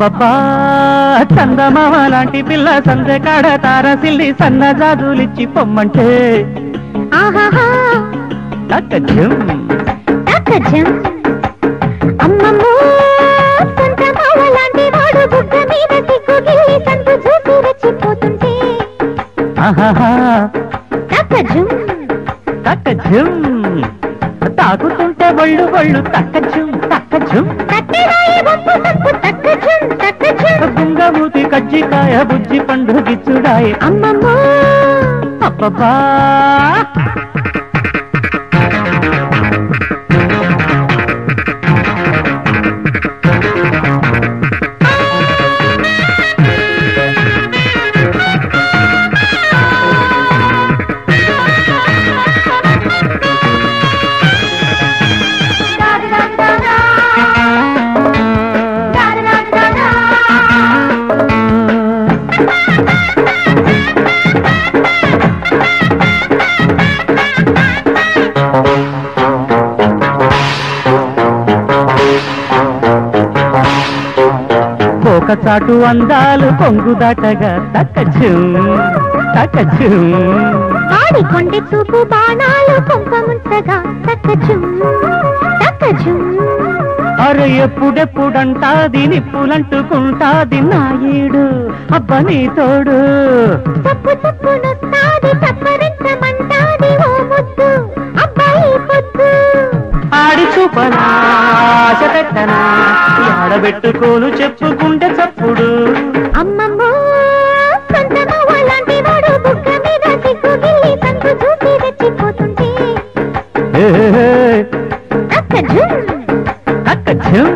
అబ్బబ్బా చందమామ లాంటి పిల్ల సందె కాడ తారసిల్లి సన్న జాజులిచ్చి పొమ్మంటే తక్కజం తక్కజం అమ్మమ్మో చందమామ లాంటి వాడు బుగ్గ మీద సిగ్గుగిల్లి సందు చూసి రెచ్చిపోతుంటే తక్కజం తక్కజం తాకుతుంటే ఒళ్ళు ఒళ్ళు తక్కజం తక్కజం గుంగమూతి కజ్జికాయ బుజ్జి పండు గిచ్చుడాయే అమ్మమ్మో అబ్బబ్బా ఒక చాటు అందాలు కొంగు దాటగా తక్కజం తక్కజం ఆడికొండె చూపు బాణాలు కొంపముంచగా తక్కజం తక్కజం అరే ఎప్పుడెప్పుడంటాది నిప్పులంటుకుంటాది నా ఈడు అబ్బ నీ తోడు తప్పు తప్పునొస్తాది తప్పరించమంటాది ఓ ముద్దు అబ్బాయి పొద్దు ఆడి చూపనా ఆశ పెట్టనా ఆడబెట్టుకోను చెప్పుకుంటే చప్పుడు అమ్మమ్మో చందమామ లాంటి వాడు బుగ్గ మీద సిగ్గుగిల్లి సందు చూసి రెచ్చిపోతుంటే తక్కజం తక్కజం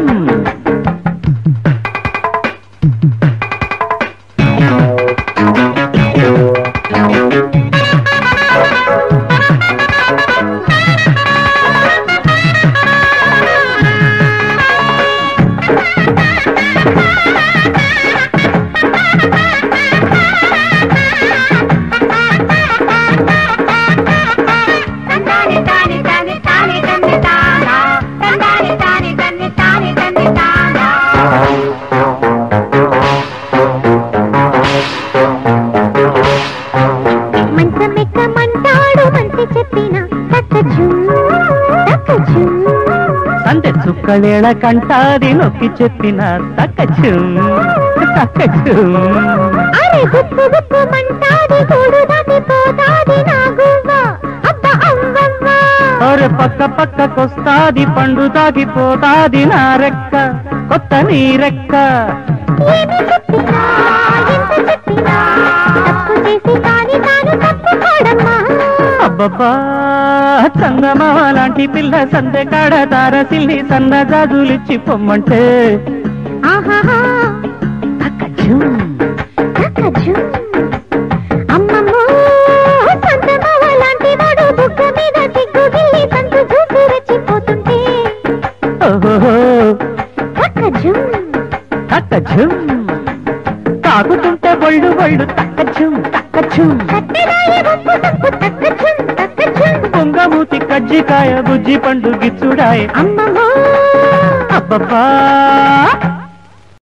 సందె చుక్కలేళ కంటాది నొక్కి చెప్పిన తక్కజం తక్కజం అరే గుప్పు గుప్పు మంటాది గూడు దాటిపోతాది నా గువ్వ అబ్బ అవ్వవ్వ అరే పక్క పక్కకొస్తాది పండు తాగిపోతాది నా రెక్క కొత్త నీ రెక్క ఏమి చెప్పినా ఎంత చెప్పినా తప్పు చేసి కాని తాను తప్పుకోడమ్మా అబ్బబ్బా చందమామ లాంటి పిల్ల సందె కాడ తారసిల్లి సన్న జాజులిచ్చి పొమ్మంటే తక్కజం తక్కజం అమ్మమ్మో చందమామ లాంటి వాడు బుగ్గ మీద సిగ్గుగిల్లి సందు చూసి రెచ్చిపోతుంటే ఓహో తక్కజం తక్కజం తాకుతుంటే ఒళ్ళు ఒళ్ళు తక్కజం తక్కజం కట్టెరాయి వంపు తప్పు తక్కజం తక్కజం పొంగమూతి కజ్జికాయ బుజ్జి పండు గిచ్చుడాయే అమ్మమ్మో అబ్బబ్బా